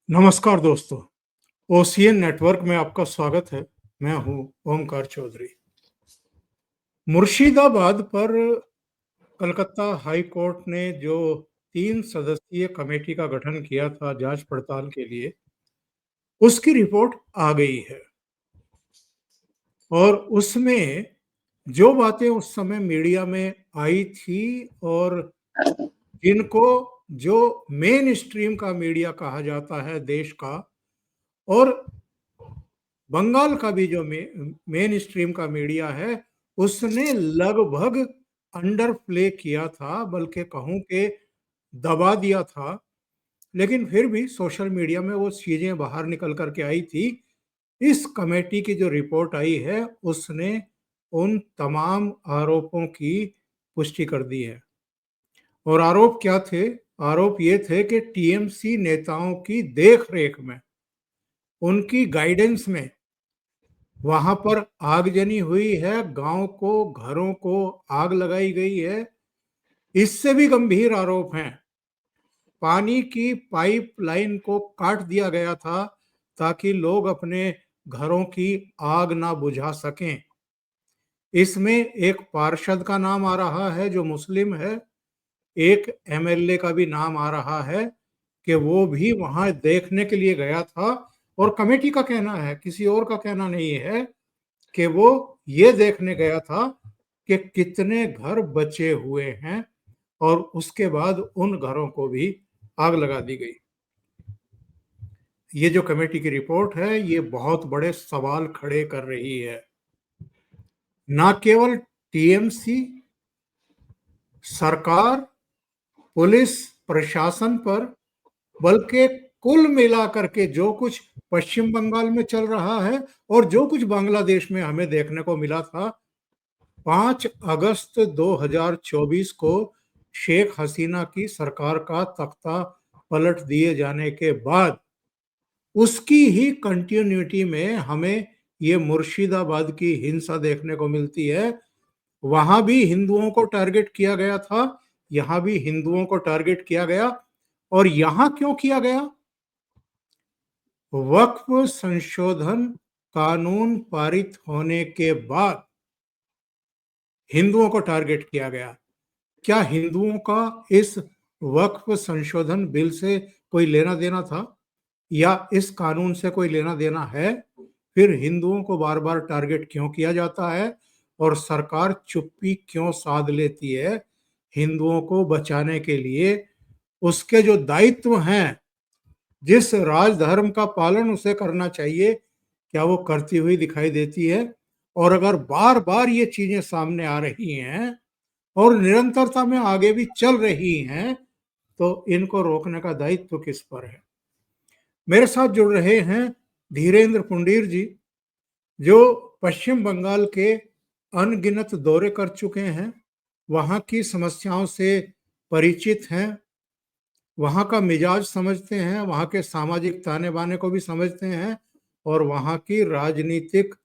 नमस्कार दोस्तों, ocean network में आपका स्वागत है। मैं हूं ओमकार चौधरी। मुर्शिदाबाद पर कलकत्ता हाई कोर्ट ने जो 3 सदस्यीय कमेटी का गठन किया था जांच पड़ताल के लिए, उसकी रिपोर्ट आ गई है। और उसमें जो बातें उस समय मीडिया में आई थी और जिनको जो मेन स्ट्रीम का मीडिया कहा जाता है देश का, और बंगाल का भी जो मेन स्ट्रीम का मीडिया है, उसने लगभग अंडर प्ले किया था, बल्कि कहूं कि दबा दिया था। लेकिन फिर भी सोशल मीडिया में वो चीजें बाहर निकल करके आई थी। इस कमेटी की जो रिपोर्ट आई है, उसने उन तमाम आरोपों की पुष्टि कर दी है। और आरोप क्या थे? आरोप ये थे कि टीएमसी नेताओं की देख रेख में, उनकी गाइडेंस में वहां पर आगजनी हुई है, गांव को, घरों को आग लगाई गई है। इससे भी गंभीर आरोप हैं, पानी की पाइपलाइन को काट दिया गया था ताकि लोग अपने घरों की आग ना बुझा सकें। इसमें एक पार्षद का नाम आ रहा है जो मुस्लिम है, एक एमएलए का भी नाम आ रहा है कि वो भी वहां देखने के लिए गया था। और कमेटी का कहना है, किसी और का कहना नहीं है, कि वो ये देखने गया था कि कितने घर बचे हुए हैं, और उसके बाद उन घरों को भी आग लगा दी गई। ये जो कमेटी की रिपोर्ट है, ये बहुत बड़े सवाल खड़े कर रही है, ना केवल टीएमसी, सरकार, पुलिस प्रशासन पर, बल्कि कुल मिलाकर के जो कुछ पश्चिम बंगाल में चल रहा है और जो कुछ बांग्लादेश में हमें देखने को मिला था। 5 अगस्त 2024 को शेख हसीना की सरकार का तख्ता पलट दिए जाने के बाद उसकी ही कंटिन्यूटी में हमें ये मुर्शिदाबाद की हिंसा देखने को मिलती है। वहां भी हिंदुओं को टारगेट किया गया था, यहां भी हिंदुओं को टारगेट किया गया। और यहां क्यों किया गया? वक्फ संशोधन कानून पारित होने के बाद हिंदुओं को टारगेट किया गया। क्या हिंदुओं का इस वक्फ संशोधन बिल से कोई लेना देना था, या इस कानून से कोई लेना देना है? फिर हिंदुओं को बार बार टारगेट क्यों किया जाता है और सरकार चुप्पी क्यों साध लेती है? हिंदुओं को बचाने के लिए उसके जो दायित्व हैं, जिस राजधर्म का पालन उसे करना चाहिए, क्या वो करती हुई दिखाई देती है? और अगर बार बार ये चीजें सामने आ रही हैं और निरंतरता में आगे भी चल रही हैं, तो इनको रोकने का दायित्व किस पर है? मेरे साथ जुड़ रहे हैं धीरेन्द्र पुंडीर जी, जो पश्चिम बंगाल के अनगिनत दौरे कर चुके हैं, वहाँ की समस्याओं से परिचित हैं, वहाँ का मिजाज समझते हैं, वहाँ के सामाजिक ताने बाने को भी समझते हैं, और वहाँ की राजनीतिक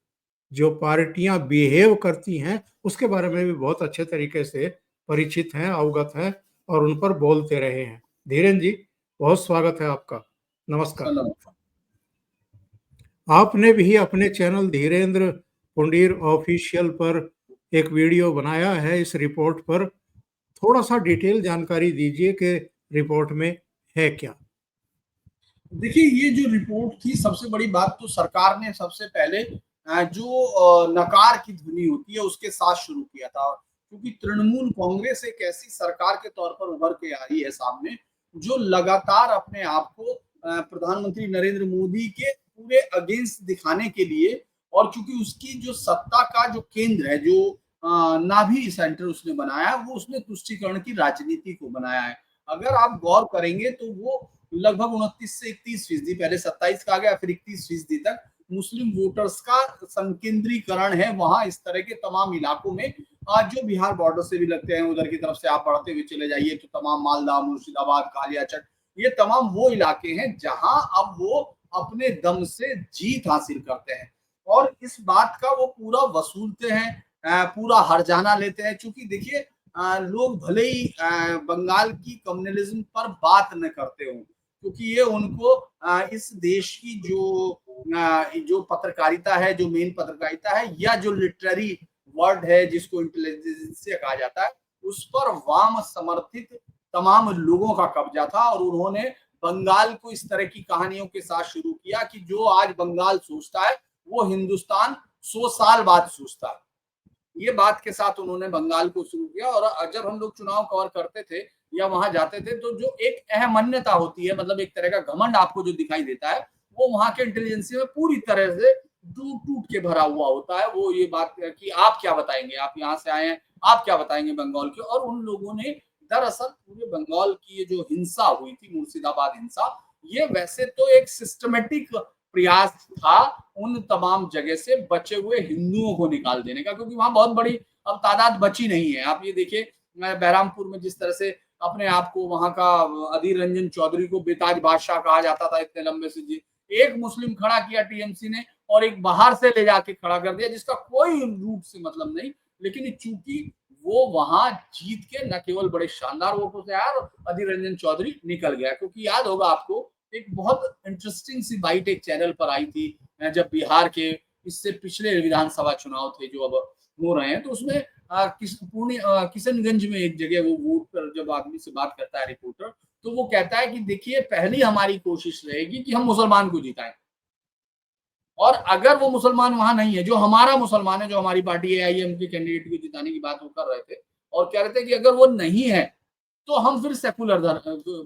जो पार्टियां बिहेव करती हैं उसके बारे में भी बहुत अच्छे तरीके से परिचित हैं, अवगत हैं, और उन पर बोलते रहे हैं। धीरेन्द्र जी, बहुत स्वागत है आपका। नमस्कार। आपने भी अपने चैनल धीरेन्द्र पुंडीर ऑफिशियल पर एक वीडियो बनाया है इस रिपोर्ट पर। थोड़ा सा डिटेल जानकारी दीजिए कि रिपोर्ट में है क्या। देखिए, ये जो रिपोर्ट थी, सबसे बड़ी बात तो सरकार ने सबसे पहले जो नकार की ध्वनि होती है उसके साथ शुरू किया था, क्योंकि तृणमूल कांग्रेस एक ऐसी सरकार के तौर पर उभर के आई है सामने, जो लगातार अपने आप को प्रधानमंत्री नरेंद्र मोदी के पूरे अगेंस्ट दिखाने के लिए, और चूंकि उसकी जो सत्ता का जो केंद्र है, जो नाभि सेंटर उसने बनाया, वो उसने तुष्टीकरण की राजनीति को बनाया है। अगर आप गौर करेंगे तो वो लगभग 29 से 31%, पहले 27 का आ गया, फिर 31% तक मुस्लिम वोटर्स का संकेंद्रीकरण है वहां इस तरह के तमाम इलाकों में। आज जो बिहार बॉर्डर से भी लगते हैं, उधर की तरफ से आप बढ़ते हुए चले जाइए तो तमाम मालदा, मुर्शिदाबाद, कालियाचक, ये तमाम वो इलाके हैं जहां अब वो अपने दम से जीत हासिल करते हैं, और इस बात का वो पूरा वसूलते हैं, पूरा हर्जाना लेते हैं। चूंकि देखिए, लोग भले ही बंगाल की कम्युनलिज्म पर बात न करते हो, क्योंकि ये उनको इस देश की जो पत्रकारिता है, जो मेन पत्रकारिता है, या जो लिटरेरी वर्ड है जिसको इंटेलिजेंसिया कहा जाता है, उस पर वाम समर्थित तमाम लोगों का कब्जा था। और उन्होंने बंगाल को इस तरह की कहानियों के साथ शुरू किया कि जो आज बंगाल सोचता है वो हिंदुस्तान 100 साल बाद सोचता है। ये बात के साथ उन्होंने बंगाल को शुरू किया। और जब हम लोग चुनाव कवर करते थे या वहां जाते थे, तो जो एक अहमन्यता होती है, मतलब एक तरह का घमंड आपको जो दिखाई देता है, वो वहां के इंटेलिजेंस में पूरी तरह से टूट टूट के भरा हुआ होता है। वो ये बात कि आप क्या बताएंगे, आप यहाँ से आए हैं, आप क्या बताएंगे बंगाल के। और उन लोगों ने दरअसल पूरे बंगाल की ये जो हिंसा हुई थी, मुर्शिदाबाद हिंसा, ये वैसे तो एक सिस्टमेटिक प्रयास था उन तमाम जगह से बचे हुए हिंदुओं को निकाल देने का, क्योंकि वहां बहुत बड़ी अब तादाद बची नहीं है। आप ये देखिए, बहरामपुर में जिस तरह से अपने आप को वहां का अधीर रंजन चौधरी को बेताज बादशाह कहा जाता था इतने लंबे से, जी एक मुस्लिम खड़ा किया टीएमसी ने और एक बाहर से ले जाके खड़ा कर दिया जिसका कोई रूट से मतलब नहीं, लेकिन चूंकि वो वहां जीत के न केवल बड़े शानदार वोटों से आया, अधीर रंजन चौधरी निकल गया। क्योंकि याद होगा आपको, एक बहुत इंटरेस्टिंग सी बाइट एक चैनल पर आई थी जब बिहार के इससे पिछले विधानसभा चुनाव थे जो अब हो रहे हैं, तो उसमें किशनगंज में एक जगह वो वोट पर जब आदमी से बात करता है रिपोर्टर, तो वो कहता है कि देखिए पहली हमारी कोशिश रहेगी कि हम मुसलमान को जिताएं, और अगर वो मुसलमान वहां नहीं है, जो हमारा मुसलमान है, जो हमारी पार्टी एआईएम के कैंडिडेट को जिताने की बात वो कर रहे थे, और कह रहे थे कि अगर वो नहीं है तो हम फिर सेकुलर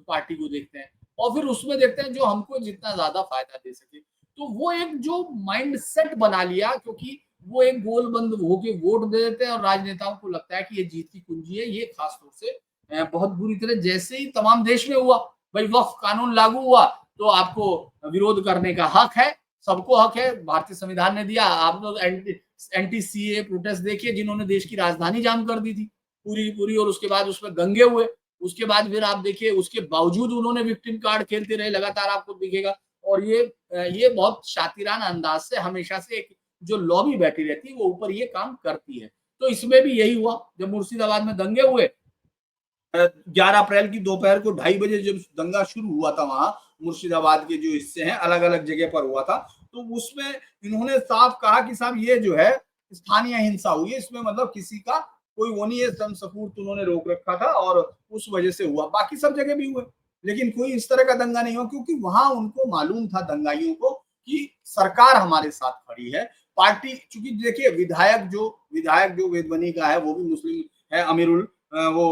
पार्टी को देखते हैं और फिर उसमें देखते हैं जो हमको जितना ज्यादा फायदा दे सके। तो वो एक जो माइंड सेट बना लिया, क्योंकि वो एक गोलबंद होके वोट दे देते हैं और राजनेताओं को लगता है कि ये जीत की कुंजी है। ये खास तौर से बहुत बुरी तरह जैसे ही तमाम देश में हुआ, भाई वक्फ कानून लागू हुआ तो आपको विरोध करने का हक है, सबको हक है, भारतीय संविधान ने दिया। आप लोग एंटी सीए प्रोटेस्ट देखिए जिन्होंने देश की राजधानी जाम कर दी थी पूरी पूरी, और उसके बाद उसमें दंगे हुए। उसके बाद फिर आप देखिए, उसके बावजूद उन्होंने विक्टिम कार्ड खेलते रहे, लगातार आपको दिखेगा। और ये बहुत शातिराना अंदाज से हमेशा से एक जो लॉबी बैठी रहती है वो ऊपर ये काम करती है। तो इसमें भी यही हुआ, जब मुर्शिदाबाद में दंगे हुए 11 अप्रैल की दोपहर को 2:30 बजे जब दंगा शुरू हुआ था वहां मुर्शिदाबाद के जो हिस्से हैं अलग अलग जगह पर हुआ था, तो उसमें इन्होंने साफ कहा कि साहब ये जो है स्थानीय हिंसा हुई है, इसमें मतलब किसी का कोई वो नहीं है, सपूर्त उन्होंने रोक रखा था और उस वजह से हुआ। बाकी सब जगह भी हुए, लेकिन कोई इस तरह का दंगा नहीं हुआ, क्योंकि वहां उनको मालूम था दंगाइयों को कि सरकार हमारे साथ खड़ी है। पार्टी चूंकि देखिए विधायक जो वेदवनी का है वो भी मुस्लिम है, अमीरुल वो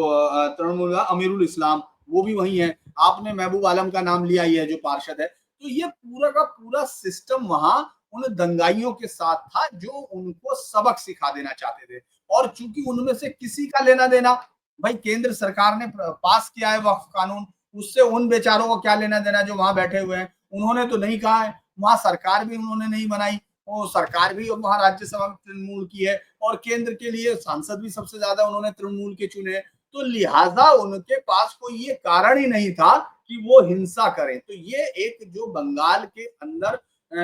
तृणमूल अमीरुल इस्लाम वो भी वही है। आपने महबूब आलम का नाम लिया ही है जो पार्षद है। तो ये पूरा का पूरा सिस्टम वहां उन दंगाइयों के साथ था जो उनको सबक सिखा देना चाहते थे। और चूंकि उनमें से किसी का लेना देना, भाई केंद्र सरकार ने पास किया है वक्फ कानून, उससे उन बेचारों को क्या लेना देना जो वहां बैठे हुए हैं। उन्होंने तो नहीं कहा है, वहां सरकार भी उन्होंने नहीं बनाई, वो सरकार भी वहां राज्यसभा में तृणमूल की है और केंद्र के लिए सांसद भी सबसे ज्यादा उन्होंने तृणमूल के चुने। तो लिहाजा उनके पास कोई ये कारण ही नहीं था कि वो हिंसा करें। तो ये एक जो बंगाल के अंदर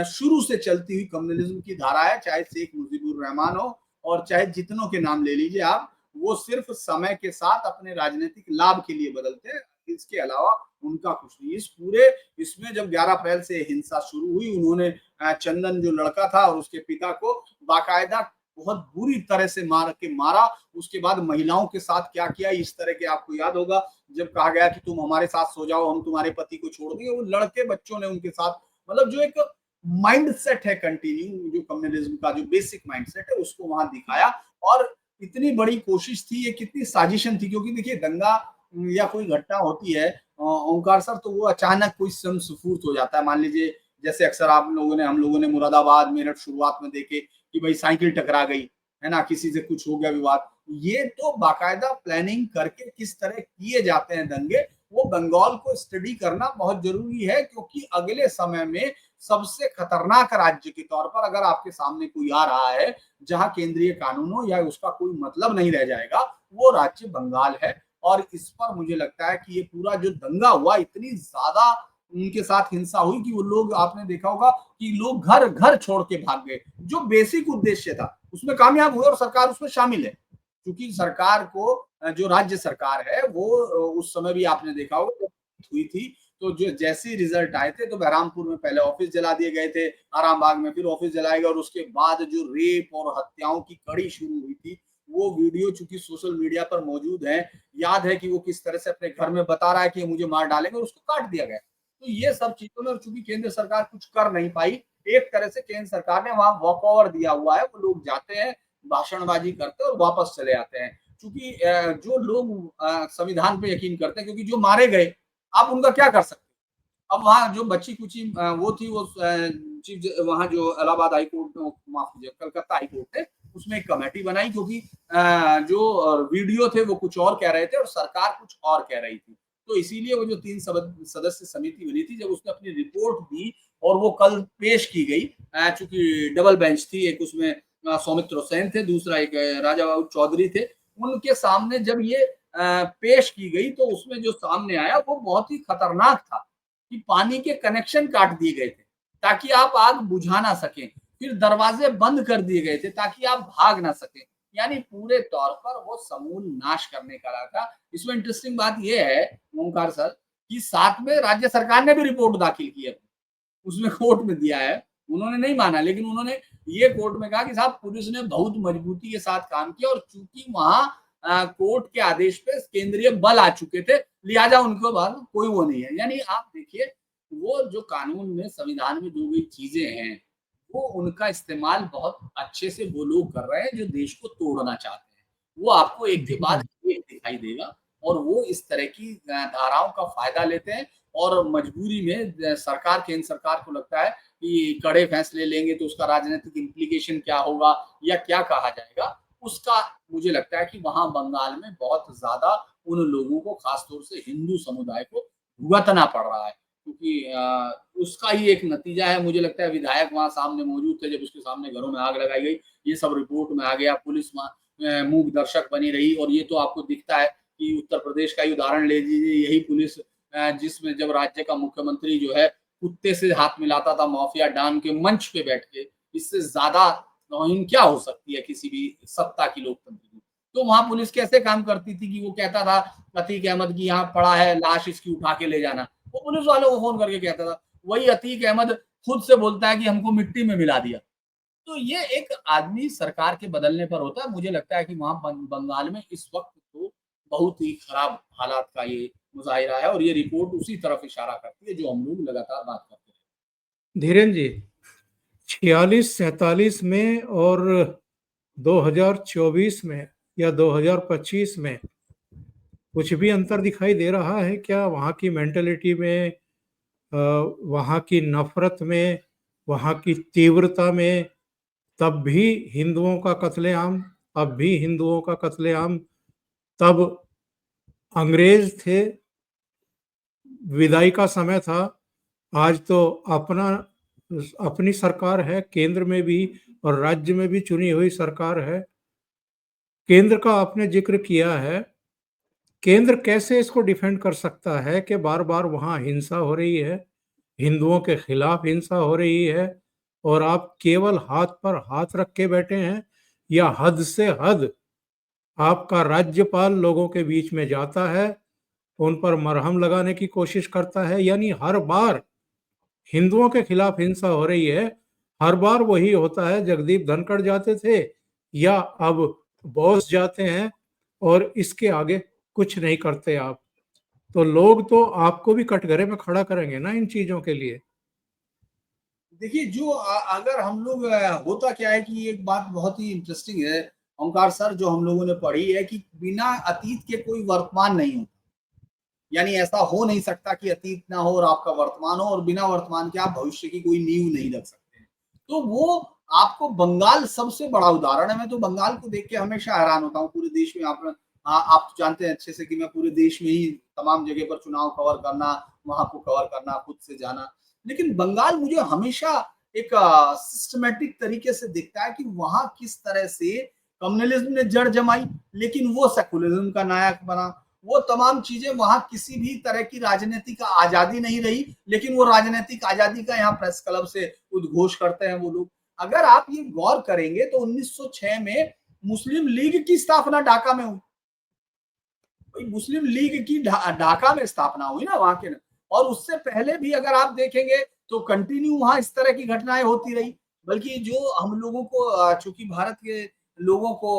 शुरू से चलती हुई कम्युनलिज्म की धारा है, चाहे शेख मुजीबुर रहमान हो और चाहे जितनों के नाम ले लीजिए आप, वो सिर्फ समय के साथ अपने राजनीतिक लाभ के लिए बदलते हैं, इसके अलावा उनका कुछ नहीं। इस पूरे इसमें जब 11 अप्रैल से हिंसा शुरू हुई, उन्होंने चंदन जो लड़का था और उसके पिता को बाकायदा बहुत बुरी तरह से मारा। उसके बाद महिलाओं के साथ क्या किया, इस तरह के आपको याद होगा जब कहा गया कि तुम हमारे साथ सो जाओ, हम तुम्हारे पति को छोड़ देंगे, वो लड़के बच्चों ने उनके साथ, मतलब जो एक माइंड सेट है कंटिन्यू, जो कम्युनिज्म का जो बेसिक माइंड सेट है उसको वहां दिखाया। और इतनी बड़ी कोशिश थी, ये कितनी साजिशन थी, क्योंकि देखिए दंगा या कोई घटना होती है ओंकार सर, तो वो अचानक कोई स्वयंस्फूर्त हो जाता है। मान लीजिए जैसे अक्सर हम लोगों ने मुरादाबाद मेरठ शुरुआत में देखे कि भाई साइकिल टकरा गई है ना, किसी से कुछ हो गया विवाद। ये तो बाकायदा प्लानिंग करके किस तरह किए जाते हैं दंगे, वो बंगाल को स्टडी करना बहुत जरूरी है। क्योंकि अगले समय में सबसे खतरनाक राज्य के तौर पर अगर आपके सामने कोई आ रहा है जहां केंद्रीय कानूनों या उसका कोई मतलब नहीं रह जाएगा, वो राज्य बंगाल है। और इस पर मुझे लगता है कि ये पूरा जो दंगा हुआ, इतनी ज्यादा उनके साथ हिंसा हुई कि वो लोग, आपने देखा होगा कि लोग घर घर छोड़ के भाग गए। जो बेसिक उद्देश्य था उसमें कामयाब हुए और सरकार उसमें शामिल है, क्योंकि सरकार को जो राज्य सरकार है वो उस समय भी आपने देखा होगा हुई थी तो जो जैसे ही रिजल्ट आए थे तो बहरामपुर में पहले ऑफिस जला दिए गए थे, आरामबाग में फिर ऑफिस जलाए गए और उसके बाद जो रेप और हत्याओं की कड़ी शुरू हुई थी, वो वीडियो चूंकि सोशल मीडिया पर मौजूद है, याद है कि वो किस तरह से अपने घर में बता रहा है कि मुझे मार डालेंगे और उसको काट दिया गया। तो ये सब चीजों में, और चूंकि केंद्र सरकार कुछ कर नहीं पाई, एक तरह से केंद्र सरकार ने वहां वॉक ओवर दिया हुआ है, वो लोग जाते हैं, भाषणबाजी करते हैं और वापस चले आते हैं। क्योंकि जो लोग संविधान पे यकीन करते हैं, क्योंकि जो मारे गए, आप उनका क्या कर सकते हैं? अब वहां जो बच्ची कुची वो थी, वो चीफ वहां जो इलाहाबाद हाई कोर्ट, माफ कीजिए कलकत्ता हाई कोर्ट है, उसमें एक कमेटी बनाई, क्योंकि जो वीडियो थे वो कुछ और कह रहे थे और सरकार कुछ और कह रही थी। तो इसीलिए वो जो 3 सदस्य समिति बनी थी, जब उसने अपनी रिपोर्ट दी और वो कल पेश की गई, चूंकि डबल बेंच थी, एक उसमें सौमित्र सेन थे, दूसरा एक राजा बाबू चौधरी थे, उनके सामने जब ये पेश की गई तो उसमें जो सामने आया वो बहुत ही खतरनाक था कि पानी के कनेक्शन काट दिए गए थे ताकि आप आग बुझा ना सकें, फिर दरवाजे बंद कर दिए गए थे ताकि आप भाग ना सकें, यानी पूरे तौर पर वो समूल नाश करने का रहा था। इसमें इंटरेस्टिंग बात यह है ओंकार सर, कि साथ में राज्य सरकार ने भी रिपोर्ट दाखिल की है, उसमें कोर्ट में दिया है, उन्होंने नहीं माना, लेकिन उन्होंने ये कोर्ट में कहा कि साहब पुलिस ने बहुत मजबूती के साथ काम किया और चूंकि वहां कोर्ट के आदेश पे केंद्रीय बल आ चुके थे, लिहाजा उनके बाद कोई वो नहीं है। यानी आप देखिए, वो जो कानून में, संविधान में जो भी चीजें हैं, वो उनका इस्तेमाल बहुत अच्छे से वो लोग कर रहे हैं जो देश को तोड़ना चाहते हैं। वो आपको एक के बाद एक दिखाई देगा और वो इस तरह की धाराओं का फायदा लेते हैं और मजबूरी में सरकार, केंद्र सरकार को लगता है कि कड़े फैसले लेंगे तो उसका राजनीतिक इम्प्लीकेशन क्या होगा या क्या कहा जाएगा, उसका मुझे लगता है कि वहां बंगाल में बहुत ज्यादा उन लोगों को, खासतौर से हिंदू समुदाय को भुगतना पड़ रहा है, क्योंकि उसका ही एक नतीजा है। मुझे लगता है विधायक वहां सामने मौजूद थे जब उसके सामने घरों में आग लगाई गई, ये सब रिपोर्ट में आ गया, पुलिस वहां मूक दर्शक बनी रही, और ये तो आपको दिखता है कि उत्तर प्रदेश का ही उदाहरण ले लीजिए, यही पुलिस जिसमें जब राज्य का मुख्यमंत्री जो है कुत्ते से हाथ मिलाता था माफिया डॉन के मंच पे बैठ के, इससे ज्यादा तौहीन क्या हो सकती है किसी भी सत्ता की, लोकतंत्र की। तो वहां पुलिस कैसे काम करती थी कि वो कहता था अतीक अहमद की यहाँ पड़ा है लाश, इसकी उठा के ले जाना, वो पुलिस वालों को फोन करके कहता था, वही अतीक अहमद खुद से बोलता है कि हमको मिट्टी में मिला दिया। तो ये एक आदमी सरकार के बदलने पर होता है। मुझे लगता है कि वहां बंगाल में इस वक्त तो बहुत ही खराब हालात का ये मुजाहिरा है और ये रिपोर्ट उसी तरफ इशारा करती है जो हम लोग लगातार बात करते हैं। धीरेन जी, 46-47 में और 2024 में या 2025 में कुछ भी अंतर दिखाई दे रहा है क्या वहाँ की मेंटेलिटी में, वहाँ की नफरत में, वहाँ की तीव्रता में? तब भी हिंदुओं का कत्लेआम, अब भी हिंदुओं का कत्लेआम, तब अंग्रेज थे, विदाई का समय था, आज तो अपनी सरकार है, केंद्र में भी और राज्य में भी चुनी हुई सरकार है। केंद्र का आपने जिक्र किया है, केंद्र कैसे इसको डिफेंड कर सकता है कि बार बार वहाँ हिंसा हो रही है, हिंदुओं के खिलाफ हिंसा हो रही है, और आप केवल हाथ पर हाथ रख के बैठे हैं, या हद से हद आपका राज्यपाल लोगों के बीच में जाता है, उन पर मरहम लगाने की कोशिश करता है, यानी हर बार हिंदुओं के खिलाफ हिंसा हो रही है, हर बार वही होता है, जगदीप धनखड़ जाते थे या अब बोस जाते हैं, और इसके आगे कुछ नहीं करते आप। तो लोग तो आपको भी कटघरे में खड़ा करेंगे ना इन चीजों के लिए। देखिए, जो अगर हम लोग होता क्या है कि एक बात बहुत ही इंटरेस्टिंग है ओंकार सर, जो हम लोगों ने पढ़ी है कि बिना अतीत के कोई वर्तमान नहीं होता। यानी ऐसा हो नहीं सकता कि अतीत ना हो और आपका वर्तमान हो, और बिना वर्तमान के आप भविष्य की कोई नींव नहीं रख सकते। तो वो आपको बंगाल सबसे बड़ा उदाहरण है। मैं तो बंगाल को देख के हमेशा हैरान होता हूँ। पूरे देश में आप जानते हैं अच्छे से कि मैं पूरे देश में ही तमाम जगह पर चुनाव कवर करना, वहां को कवर करना, खुद से जाना, लेकिन बंगाल मुझे हमेशा एक सिस्टमेटिक तरीके से दिखता है कि वहां किस तरह से कम्युनलिज्म ने जड़ जमाई, लेकिन वो सेकुलरिज्म का नायक बना। वो तमाम चीजें, वहां किसी भी तरह की राजनीतिक आजादी नहीं रही, लेकिन वो राजनीतिक आजादी का यहाँ प्रेस क्लब से उद्घोष करते हैं वो लोग। अगर आप ये गौर करेंगे तो 1906 में मुस्लिम लीग की स्थापना ढाका में हुई। मुस्लिम लीग की ढाका में स्थापना हुई ना वहां के, और उससे पहले भी अगर आप देखेंगे तो कंटिन्यू वहां इस तरह की घटनाएं होती रही। बल्कि जो हम लोगों को चूंकि भारत के लोगों को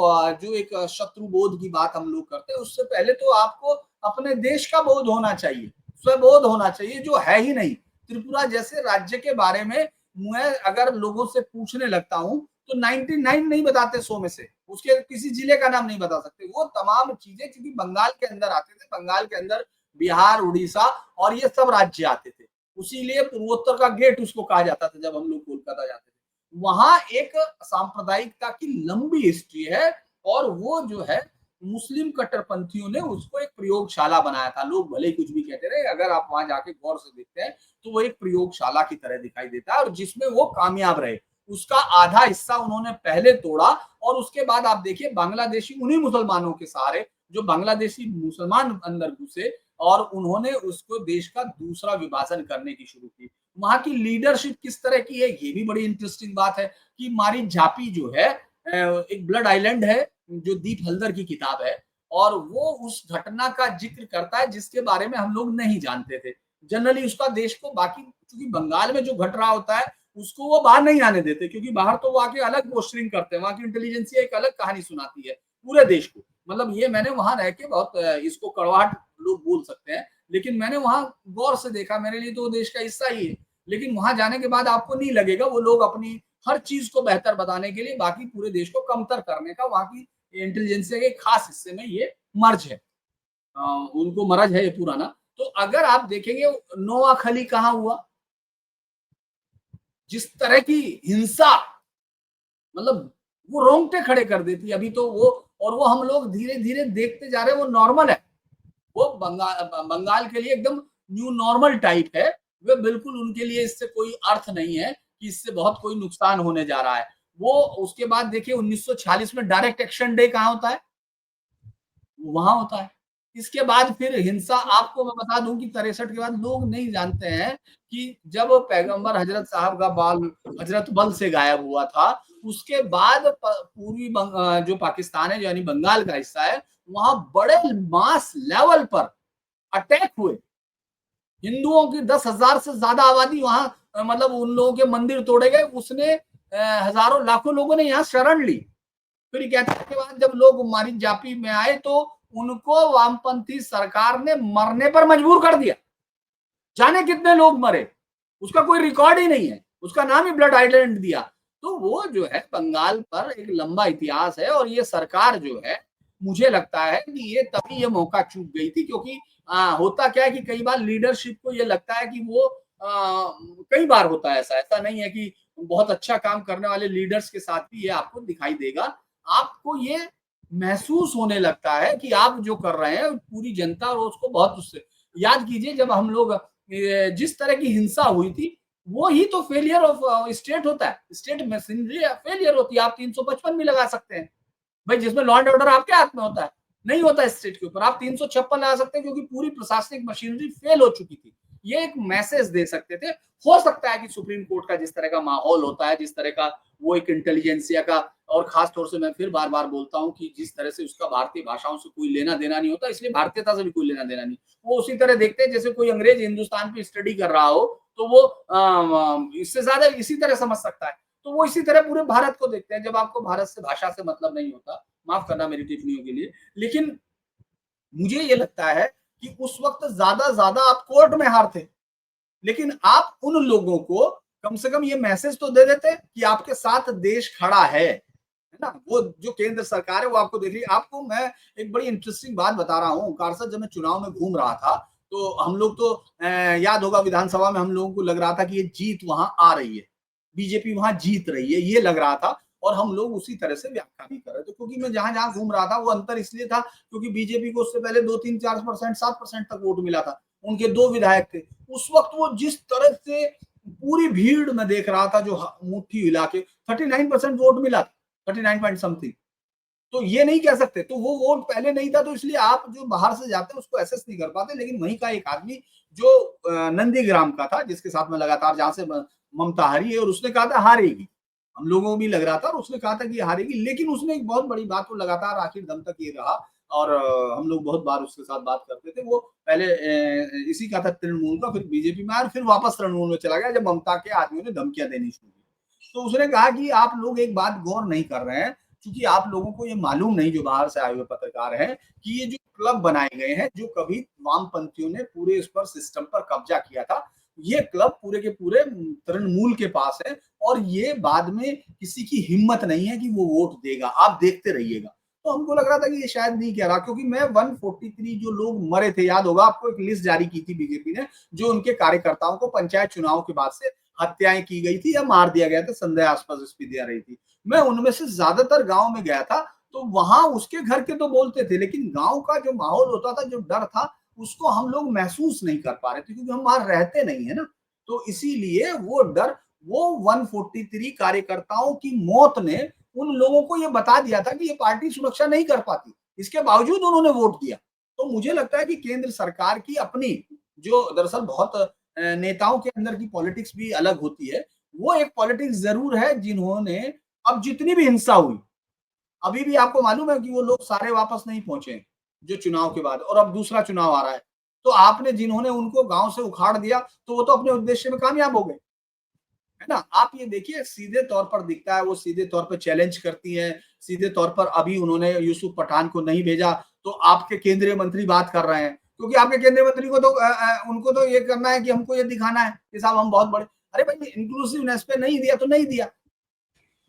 जो एक शत्रु बोध की बात हम लोग करते हैं, उससे पहले तो आपको अपने देश का बोध होना चाहिए, स्वबोध होना चाहिए, जो है ही नहीं। त्रिपुरा जैसे राज्य के बारे में मैं अगर लोगों से पूछने लगता हूं तो 99 नहीं बताते 100 में से, उसके किसी जिले का नाम नहीं बता सकते। वो तमाम चीजें क्योंकि बंगाल के अंदर आते थे, बंगाल के अंदर बिहार, उड़ीसा और ये सब राज्य आते थे, उसीलिए पूर्वोत्तर का गेट उसको कहा जाता था। जब हम लोग कोलकाता जाते थे, वहां एक सांप्रदायिकता की लंबी हिस्ट्री है, और वो जो है मुस्लिम कट्टरपंथियों ने उसको एक प्रयोगशाला बनाया था। लोग भले ही कुछ भी कहते रहे, अगर आप वहां जाके गौर से देखते हैं तो वो एक प्रयोगशाला की तरह दिखाई देता है, और जिसमें वो कामयाब रहे। उसका आधा हिस्सा उन्होंने पहले तोड़ा, और उसके बाद आप देखिए बांग्लादेशी उन्हीं मुसलमानों के सहारे, जो बांग्लादेशी मुसलमान अंदर घुसे, और उन्होंने उसको देश का दूसरा विभाजन करने की शुरू की। वहां की लीडरशिप किस तरह की है, ये भी बड़ी इंटरेस्टिंग बात है कि मारी झापी जो है एक ब्लड आइलैंड है, जो दीप हल्दर की किताब है, और वो उस घटना का जिक्र करता है जिसके बारे में हम लोग नहीं जानते थे। जनरली उसका देश को बाकी, क्योंकि बंगाल में जो घट रहा होता है उसको वो बाहर नहीं आने देते, क्योंकि बाहर तो वो आके अलग पोस्टरिंग करते हैं, वहां की इंटेलिजेंसिया एक अलग कहानी सुनाती है पूरे देश को। मतलब ये मैंने वहां रह के बहुत, इसको कड़वाहट लोग बोल सकते हैं, लेकिन मैंने वहां गौर से देखा, मेरे लिए तो वो देश का हिस्सा ही है। लेकिन वहां जाने के बाद आपको नहीं लगेगा वो लोग अपनी हर चीज को बेहतर बताने के लिए बाकी पूरे देश को कमतर करने का, वहां की इंटेलिजेंसिया के खास हिस्से में ये मर्ज है, उनको मर्ज है ये पुराना। तो अगर आप देखेंगे नोआ खली कहाँ हुआ, जिस तरह की हिंसा, मतलब वो रोंगटे खड़े कर देती है अभी तो वो, और वो हम लोग धीरे धीरे देखते जा रहे हैं, वो नॉर्मल है। वो बंगाल के लिए एकदम न्यू नॉर्मल टाइप है। वे बिल्कुल, उनके लिए इससे कोई अर्थ नहीं है कि इससे बहुत कोई नुकसान होने जा रहा है। वो उसके बाद देखिए 1946 में डायरेक्ट एक्शन डे कहाँ होता है, वहां होता है। इसके बाद फिर हिंसा, आपको मैं बता दूं कि 63 के बाद लोग नहीं जानते हैं कि जब पैगंबर हजरत साहब का बाल हजरत बल से गायब हुआ था, उसके बाद पूर्वी जो पाकिस्तान है, यानी बंगाल का हिस्सा है, वहां बड़े मास लेवल पर अटैक हुए। हिंदुओं की 10,000 से ज्यादा आबादी वहां, मतलब उन लोगों के मंदिर तोड़े गए, उसने हजारों लाखों लोगों ने यहाँ शरण ली। फिर कहते के बाद जब लोग मारी जापी में आए तो उनको वामपंथी सरकार ने मरने पर मजबूर कर दिया। जाने कितने लोग मरे, उसका कोई रिकॉर्ड ही नहीं है, उसका नाम ही ब्लड आइलैंड दिया। तो वो जो है बंगाल पर एक लंबा इतिहास है, और ये सरकार जो है, मुझे लगता है कि ये तभी ये मौका चूक गई थी, क्योंकि होता क्या है कि कई बार लीडरशिप को ये लगता है कि वो कई बार होता है ऐसा, ऐसा नहीं है कि बहुत अच्छा काम करने वाले लीडर्स के साथ भी ये आपको दिखाई देगा। आपको ये महसूस होने लगता है कि आप जो कर रहे हैं पूरी जनता और उसको बहुत, उससे याद कीजिए जब हम लोग जिस तरह की हिंसा हुई थी, वो ही तो फेलियर ऑफ स्टेट होता है, स्टेट मशीनरी फेलियर होती है। आप 355 भी लगा सकते हैं भाई, जिसमें लॉ एंड ऑर्डर आपके हाथ में होता है, नहीं होता है स्टेट के ऊपर। आप 356 लगा सकते हैं क्योंकि पूरी प्रशासनिक मशीनरी फेल हो चुकी थी। ये एक मैसेज दे सकते थे। हो सकता है कि सुप्रीम कोर्ट का जिस तरह का माहौल होता है, जिस तरह का वो एक इंटेलिजेंसिया का, और खास तौर से मैं फिर बार बार बोलता हूं कि जिस तरह से उसका भारतीय भाषाओं से कोई लेना देना नहीं होता, इसलिए भारतीयता से भी कोई लेना देना नहीं। वो उसी तरह देखते हैं जैसे कोई अंग्रेज हिंदुस्तान पे स्टडी कर रहा हो, तो वो इससे ज्यादा इसी तरह समझ सकता है। तो वो इसी तरह पूरे भारत को देखते हैं, जब आपको भारत से, भाषा से मतलब नहीं होता। माफ करना मेरी टिप्पणियों के लिए, लेकिन मुझे ये लगता है कि उस वक्त ज्यादा आप कोर्ट में हार थे, लेकिन आप उन लोगों को कम से कम ये मैसेज तो दे देते कि आपके साथ देश खड़ा है ना। वो जो केंद्र सरकार है वो आपको देख रही है। आपको मैं एक बड़ी इंटरेस्टिंग बात बता रहा हूँ ओंकार सर, जब मैं चुनाव में घूम रहा था तो हम लोग तो याद होगा विधानसभा में हम लोगों को लग रहा था कि ये जीत वहां आ रही है, बीजेपी वहां जीत रही है, ये लग रहा था। और हम लोग उसी तरह से व्याख्या भी कर रहे थे, क्योंकि मैं जहां जहां घूम रहा था वो अंतर इसलिए था क्योंकि बीजेपी को उससे पहले 2-3-4%, 7% तक वोट मिला था, उनके 2 विधायक थे। उस वक्त वो जिस तरह से पूरी भीड़ में देख रहा था, जो मुट्ठी हिला के 39% वोट मिला था, 39 पॉइंट समथिंग। तो ये नहीं कह सकते, तो वो वोट पहले नहीं था, तो इसलिए आप जो बाहर से जाते हैं उसको एसेस नहीं कर पाते। लेकिन वहीं का एक आदमी जो नंदीग्राम का था, जिसके साथ में लगातार, जहां से ममता हारी है, और उसने कहा था हारेगी, हम लोगों को भी लग रहा था, और उसने कहा था कि हारेगी, लेकिन उसने एक बहुत बड़ी बात को लगातार आखिर दम तक ये रहा और हम लोग बहुत बार उसके साथ बात करते थे। वो पहले इसी का था तृणमूल का, फिर बीजेपी में आया और फिर वापस तृणमूल में चला गया जब ममता के आदमियों ने धमकियां देनी शुरू की। तो उसने कहा कि आप लोग एक बात गौर नहीं कर रहे हैं, क्योंकि आप लोगों को ये मालूम नहीं, जो बाहर से आए हुए पत्रकार हैं, कि ये जो क्लब बनाए गए हैं, जो कभी वामपंथियों ने पूरे इस पर सिस्टम पर कब्जा किया था, ये क्लब पूरे के पूरे तृणमूल के पास है और ये बाद में किसी की हिम्मत नहीं है कि वो वोट देगा, आप देखते रहिएगा। तो हमको लग रहा था कि ये शायद नहीं कह रहा, क्योंकि मैं 143 जो लोग मरे थे, याद होगा आपको, एक लिस्ट जारी की थी बीजेपी ने, जो उनके कार्यकर्ताओं को पंचायत चुनाव के बाद से हत्याएं की गई थी या मार दिया गया था, संदेहास्पद स्थिति आ रही थी। मैं उनमें से ज्यादातर गांव में गया था, तो वहां उसके घर के तो बोलते थे, लेकिन गांव का जो माहौल होता था, जो डर था, उसको हम लोग महसूस नहीं कर पा रहे थे, क्योंकि हम वहां रहते नहीं है ना। तो इसीलिए वो डर, वो 143 कार्यकर्ताओं की मौत ने उन लोगों को ये बता दिया था कि ये पार्टी सुरक्षा नहीं कर पाती, इसके बावजूद उन्होंने वोट दिया। तो मुझे लगता है कि केंद्र सरकार की अपनी, जो दरअसल बहुत नेताओं के अंदर की पॉलिटिक्स भी अलग होती है, वो एक पॉलिटिक्स जरूर है, जिन्होंने अब जितनी भी हिंसा हुई, अभी भी आपको मालूम है कि वो लोग सारे वापस नहीं पहुंचे जो चुनाव के बाद, और अब दूसरा चुनाव आ रहा है। तो आपने जिन्होंने उनको गांव से उखाड़ दिया, तो वो तो अपने उद्देश्य में कामयाब हो गए, है ना। आप ये देखिए, सीधे तौर पर दिखता है, वो सीधे तौर पर चैलेंज करती है, सीधे तौर पर अभी उन्होंने यूसुफ पठान को नहीं भेजा, तो आपके केंद्रीय मंत्री बात कर रहे हैं, क्योंकि आपके केंद्रीय मंत्री को तो उनको तो ये करना है कि हमको ये दिखाना है कि साहब हम बहुत बड़े। अरे भाई, इंक्लूसिवनेस पे नहीं दिया तो नहीं दिया,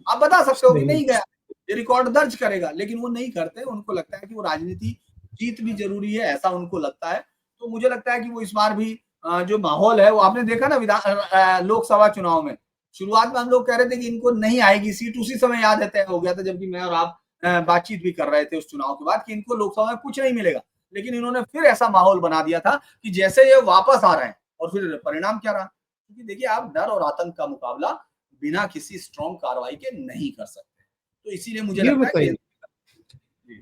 आप बता सकते हो कि नहीं, नहीं गया, ये रिकॉर्ड दर्ज करेगा, लेकिन वो नहीं करते। उनको लगता है कि वो राजनीति जीत भी जरूरी है, ऐसा उनको लगता है। तो मुझे लगता है कि वो इस बार भी जो माहौल है, वो आपने देखा ना लोकसभा चुनाव में, शुरुआत में हम लोग कह रहे थे कि इनको नहीं आएगी सीट, उसी समय याद है तय हो गया था, जबकि मैं और आप बातचीत भी कर रहे थे उस चुनाव के बाद कि इनको लोकसभा में कुछ नहीं मिलेगा। लेकिन इन्होंने फिर ऐसा माहौल बना दिया था कि जैसे ये वापस आ रहे हैं, और फिर परिणाम क्या रहा, क्योंकि देखिए, आप डर और आतंक का मुकाबला बिना किसी स्ट्रॉन्ग कार्रवाई के नहीं कर सकते। तो इसीलिए मुझे ये लगता है कि बताइए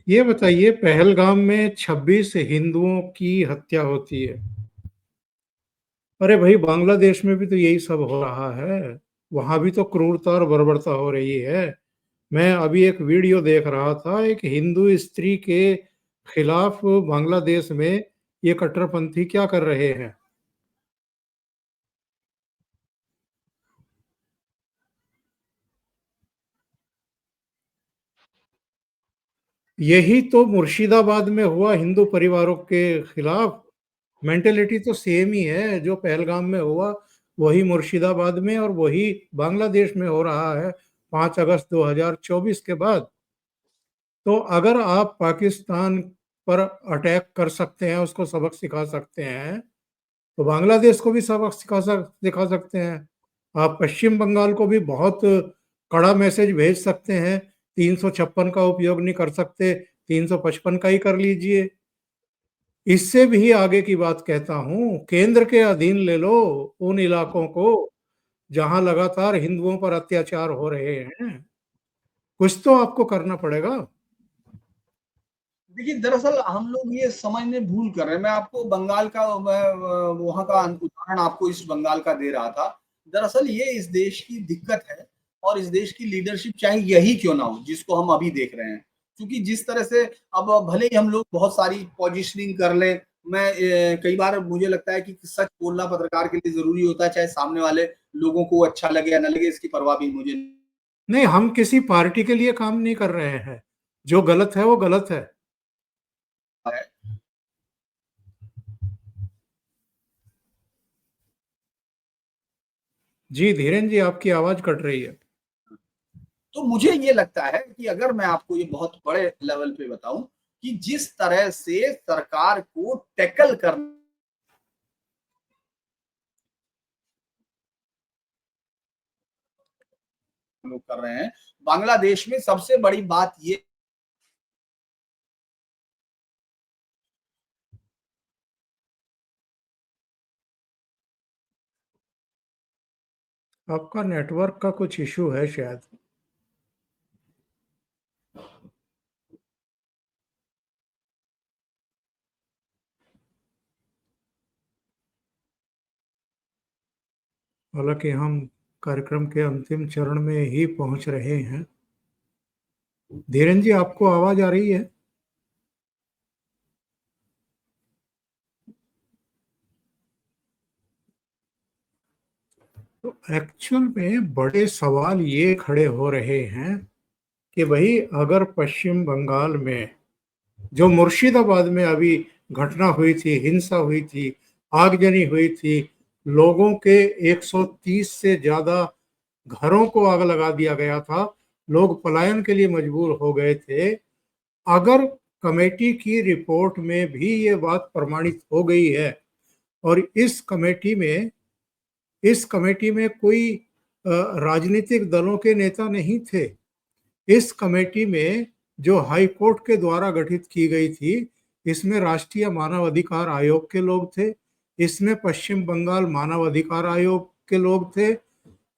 ये बताइए, पहलगाम में 26 हिंदुओं की हत्या होती है। अरे भाई, बांग्लादेश में भी तो यही सब हो रहा है, वहां भी तो क्रूरता और बर्बरता हो रही है। मैं अभी एक वीडियो देख रहा था, एक हिंदू स्त्री के खिलाफ बांग्लादेश में ये कट्टरपंथी क्या कर रहे हैं। यही तो मुर्शिदाबाद में हुआ हिंदू परिवारों के खिलाफ। मेंटेलिटी तो सेम ही है, जो पहलगाम में हुआ वही मुर्शिदाबाद में और वही बांग्लादेश में हो रहा है 5 अगस्त 2024 के बाद। तो अगर आप पाकिस्तान पर अटैक कर सकते हैं, उसको सबक सिखा सकते हैं, तो बांग्लादेश को भी सबक सिखा सकते हैं। आप पश्चिम बंगाल को भी बहुत कड़ा मैसेज भेज सकते हैं। 356 का उपयोग नहीं कर सकते, 355 का ही कर लीजिए। इससे भी आगे की बात कहता हूँ, केंद्र के अधीन ले लो उन इलाकों को जहां लगातार हिंदुओं पर अत्याचार हो रहे हैं। कुछ तो आपको करना पड़ेगा। देखिए, दरअसल हम लोग ये समझने भूल कर रहे हैं। मैं आपको बंगाल का, वहां का उदाहरण आपको इस बंगाल का दे रहा था। दरअसल ये इस देश की दिक्कत है, और इस देश की लीडरशिप चाहे यही क्यों ना हो जिसको हम अभी देख रहे हैं, क्योंकि जिस तरह से अब भले ही हम लोग बहुत सारी पोजिशनिंग कर ले, मैं कई बार मुझे लगता है कि सच बोलना पत्रकार के लिए जरूरी होता है, चाहे सामने वाले लोगों को अच्छा लगे या ना लगे, इसकी परवाह भी मुझे नहीं, हम किसी पार्टी के लिए काम नहीं कर रहे हैं। जो गलत है वो गलत है। है। जी धीरेन जी, आपकी आवाज कट रही है। तो मुझे ये लगता है कि अगर मैं आपको ये बहुत बड़े लेवल पे बताऊं, कि जिस तरह से सरकार को टैकल लोग कर रहे हैं, बांग्लादेश में सबसे बड़ी बात ये, आपका नेटवर्क का कुछ इशू है शायद। हालांकि हम कार्यक्रम के अंतिम चरण में ही पहुंच रहे हैं। धीरेन जी, आपको आवाज आ रही है? तो एक्चुअल में बड़े सवाल ये खड़े हो रहे हैं कि भाई अगर पश्चिम बंगाल में जो मुर्शिदाबाद में अभी घटना हुई थी, हिंसा हुई थी, आगजनी हुई थी, लोगों के 130 से ज्यादा घरों को आग लगा दिया गया था, लोग पलायन के लिए मजबूर हो गए थे। अगर कमेटी की रिपोर्ट में भी ये बात प्रमाणित हो गई है और इस कमेटी में कोई राजनीतिक दलों के नेता नहीं थे। इस कमेटी में जो हाई कोर्ट के द्वारा गठित की गई थी, इसमें राष्ट्रीय मानव अधिकार आयोग के लोग थे, इसमें पश्चिम बंगाल मानव अधिकार आयोग के लोग थे,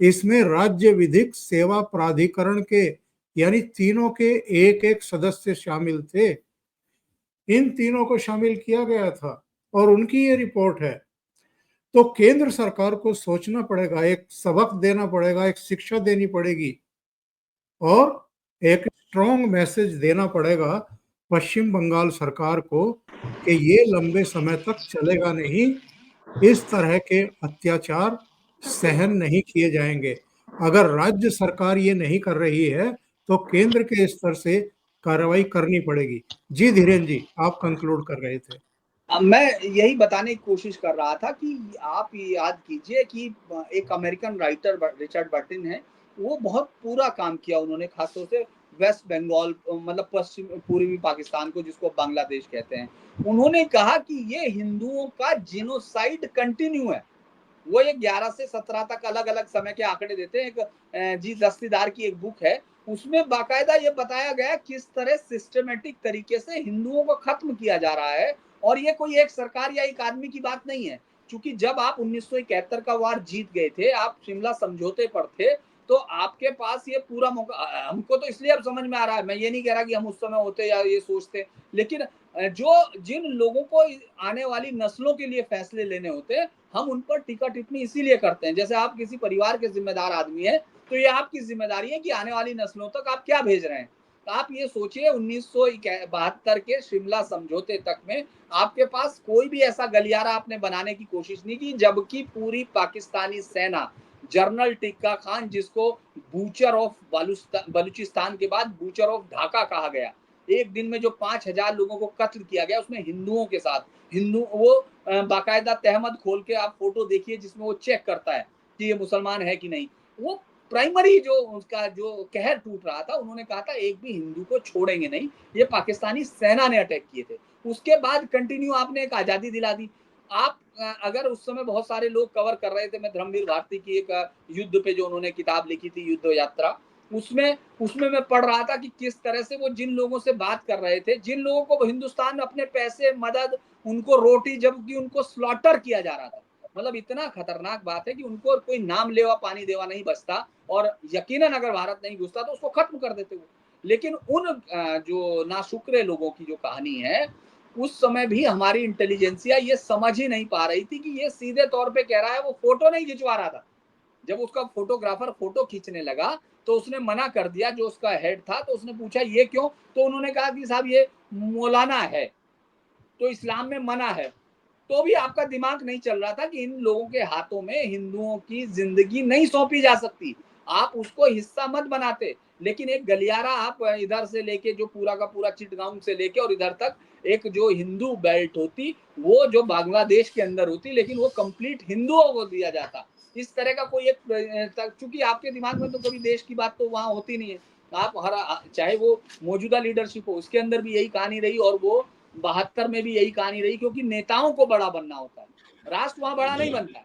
इसमें राज्य विधिक सेवा प्राधिकरण के यानी तीनों के एक एक सदस्य शामिल थे। इन तीनों को शामिल किया गया था और उनकी ये रिपोर्ट है। तो केंद्र सरकार को सोचना पड़ेगा, एक सबक देना पड़ेगा, एक शिक्षा देनी पड़ेगी और एक स्ट्रॉन्ग मैसेज देना पड़ेगा पश्चिम बंगाल सरकार को कि ये लंबे समय तक चलेगा नहीं, इस तरह के अत्याचार सहन नहीं किए जाएंगे। अगर राज्य सरकार ये नहीं कर रही है तो केंद्र के स्तर से कार्रवाई करनी पड़ेगी। जी धीरेन्द्र जी, आप कंक्लूड कर रहे थे। मैं यही बताने की कोशिश कर रहा था कि आप याद कीजिए कि एक अमेरिकन राइटर रिचर्ड बर्टिन है, वो बहुत पूरा काम किया उन्होंने, खासतौर से वेस्ट बंगाल मतलब पश्चिम पूर्वी पाकिस्तान को जिसको बांग्लादेश कहते हैं। उन्होंने कहा कि ये हिंदुओं का जिनोसाइड कंटिन्यू है। वो ये 11 से 17 तक अलग अलग समय के आंकड़े देते हैं। एक जी दस्तीदार की एक बुक है, उसमें बाकायदा ये बताया गया किस तरह सिस्टमेटिक तरीके से हिंदुओं को खत्म किया जा रहा है। और ये कोई एक सरकार या एक आदमी की बात नहीं है, क्योंकि जब आप 1971 का वार जीत गए थे, आप शिमला समझौते पर थे, तो आपके पास ये पूरा मौका, हमको तो इसलिए अब समझ में आ रहा है, मैं ये नहीं कह रहा कि हम उस समय होते या ये सोचते, लेकिन जो जिन लोगों को आने वाली नस्लों के लिए फैसले लेने होते हैं, हम उन पर टीका टिप्पणी इसीलिए करते हैं। जैसे आप किसी परिवार के जिम्मेदार आदमी हैं, तो ये आपकी जिम्मेदारी है कि आने वाली नस्लों तक आप क्या भेज रहे हैं। तो आप ये सोचिए 1972 के शिमला समझौते तक में आपके पास कोई भी ऐसा गलियारा आपने बनाने की कोशिश नहीं की, जबकि पूरी पाकिस्तानी सेना, जनरल टिक्का खान, जिसको बूचर ऑफ बलूचिस्तान के बाद बूचर ऑफ ढाका कहा गया, एक दिन में जो 5,000 लोगों को कत्ल किया गया, उसमें हिंदुओं के साथ, हिंदू वो बाकायदा तहमद खोल के आप फोटो देखिए जिसमें वो चेक करता है कि ये मुसलमान है कि नहीं। वो प्राइमरी जो उसका जो कहर टूट रहा था, उन्होंने कहा था एक भी हिंदू को छोड़ेंगे नहीं। ये पाकिस्तानी सेना ने अटैक किए थे। उसके बाद कंटिन्यू आपने एक आजादी दिला दी। आप अगर उस समय बहुत सारे लोग कवर कर रहे थे, मैं धर्मवीर भारती की एक युद्ध पे जो उन्होंने किताब लिखी थी, युद्ध यात्रा, उसमें उसमें मैं पढ़ रहा था कि किस तरह से वो जिन लोगों से बात कर रहे थे, जिन लोगों को हिंदुस्तान अपने पैसे मदद, उनको रोटी, जबकि उनको स्लॉटर किया जा रहा था। मतलब इतना खतरनाक बात है कि उनको कोई नाम लेवा पानी देवा नहीं बचता, और यकीनन अगर भारत नहीं घुसता तो उसको खत्म कर देते वो। लेकिन उन जो नाशुक्रे लोगों की जो कहानी है, उस समय भी हमारी इंटेलिजेंसिया ये समझ ही नहीं पा रही थी कि ये सीधे तौर पे कह रहा है, वो फोटो नहीं खिंचवा रहा था। जब उसका फोटोग्राफर फोटो खींचने लगा तो उसने मना कर दिया, जो उसका हेड था, तो उसने पूछा ये क्यों, तो उन्होंने कहा कि साहब ये मौलाना है, तो इस्लाम में मना है। तो भी आपका दिमाग नहीं चल रहा था कि इन लोगों के हाथों में हिंदुओं की जिंदगी नहीं सौंपी जा सकती, आप उसको हिस्सा मत बनाते। लेकिन एक गलियारा आप इधर से लेके जो पूरा का पूरा चिटगांव से लेके और इधर तक एक जो हिंदू बेल्ट होती, वो जो बांग्लादेश के अंदर होती, लेकिन वो कंप्लीट हिंदुओं को दिया जाता। इस तरह का कोई एक, चूंकि आपके दिमाग में तो कभी देश की बात तो वहां होती नहीं है। आप हर, चाहे वो मौजूदा लीडरशिप हो, उसके अंदर भी यही कहानी रही, और वो 72 में भी यही कहानी रही, क्योंकि नेताओं को बड़ा बनना होता है, राष्ट्र वहां बड़ा नहीं बनता।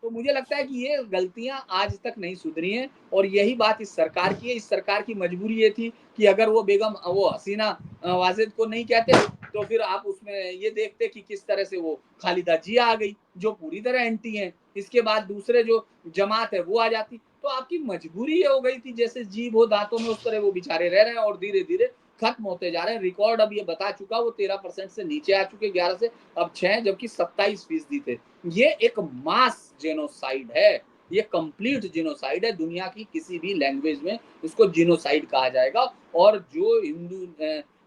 तो मुझे लगता है कि ये गलतियां आज तक नहीं सुधरी हैं, और यही बात इस सरकार की है। इस सरकार की मजबूरी ये थी कि अगर वो बेगम वो हसीना वाजिद को नहीं कहते, तो फिर आप उसमें ये देखते कि किस तरह से वो खालिदा जिया आ गई, जो पूरी तरह एंटी है। इसके बाद दूसरे जो जमात है वो आ जाती, तो आपकी मजबूरी ये हो गई थी, जैसे जीभ हो दांतों में, उस तरह वो बेचारे रह रहे हैं, और धीरे धीरे खत्म होते जा रहे हैं। रिकॉर्ड अब ये बता चुका, वो 13% से नीचे आ चुके, 11 से अब 6, जबकि 27% थे। ये एक मास जेनोसाइड है, ये कंप्लीट जेनोसाइड है। दुनिया की किसी भी लैंग्वेज में इसको जेनोसाइड कहा जाएगा। और जो हिंदू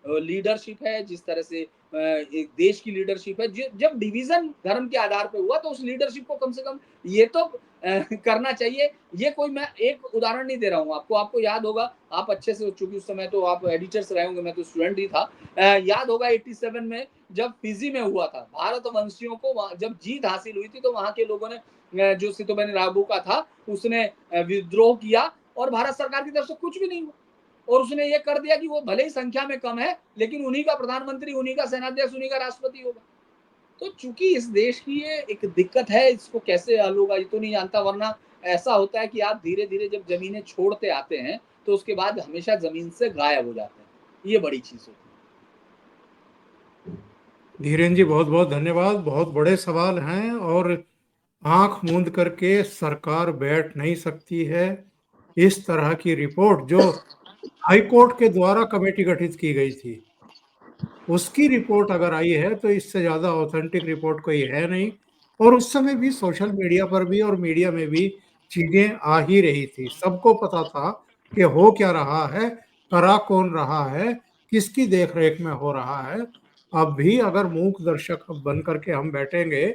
लीडरशिप है, जिस तरह से एक देश की लीडरशिप है, जब डिवीजन धर्म के आधार पर हुआ, तो उस लीडरशिप को कम से कम ये तो करना चाहिए। ये कोई मैं एक उदाहरण नहीं दे रहा हूँ आपको, आपको याद होगा, आप अच्छे से, चूँकि उस समय तो आप एडिटर्स रहे होंगे, मैं तो स्टूडेंट ही था। याद होगा 87 में जब फिजी में हुआ था, भारतवंशियों को वहाँ जब जीत हासिल हुई थी, तो वहाँ के लोगों ने जो सितोबेनी राबूका था, उसने विद्रोह किया और भारत सरकार की तरफ से कुछ भी नहीं हुआ। और उसने ये कर दिया कि वो भले ही संख्या में कम है, लेकिन उन्हीं का प्रधानमंत्री, उन्हीं का सेनाध्यक्ष, उन्हीं का राष्ट्रपति होगा। तो चूंकि इस देश की ये एक दिक्कत है, इसको कैसे हल होगा ये तो नहीं जानता, वरना ऐसा होता है कि आप धीरे धीरे जब जमीनें छोड़ते आते हैं, तो उसके बाद हमेशा जमीन से गायब हो जाते हैं। ये बड़ी चीज होती धीरेन जी, बहुत बहुत धन्यवाद। बहुत बड़े सवाल हैं और आंख मूंद करके सरकार बैठ नहीं सकती है। इस तरह की रिपोर्ट जो हाई कोर्ट के द्वारा कमेटी गठित की गई थी, उसकी रिपोर्ट अगर आई है तो इससे ज्यादा ऑथेंटिक रिपोर्ट कोई है नहीं। और उस समय भी सोशल मीडिया पर भी और मीडिया में भी चीजें आ ही रही थी, सबको पता था कि हो क्या रहा है, करा कौन रहा है, किसकी देखरेख में हो रहा है। अब भी अगर मूक दर्शक बन करके हम बैठेंगे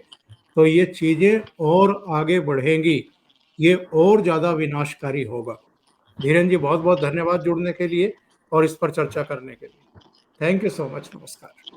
तो ये चीजें और आगे बढ़ेंगी, ये और ज्यादा विनाशकारी होगा। धीरेन जी, बहुत बहुत धन्यवाद जुड़ने के लिए और इस पर चर्चा करने के लिए। Thank you so much. नमस्कार।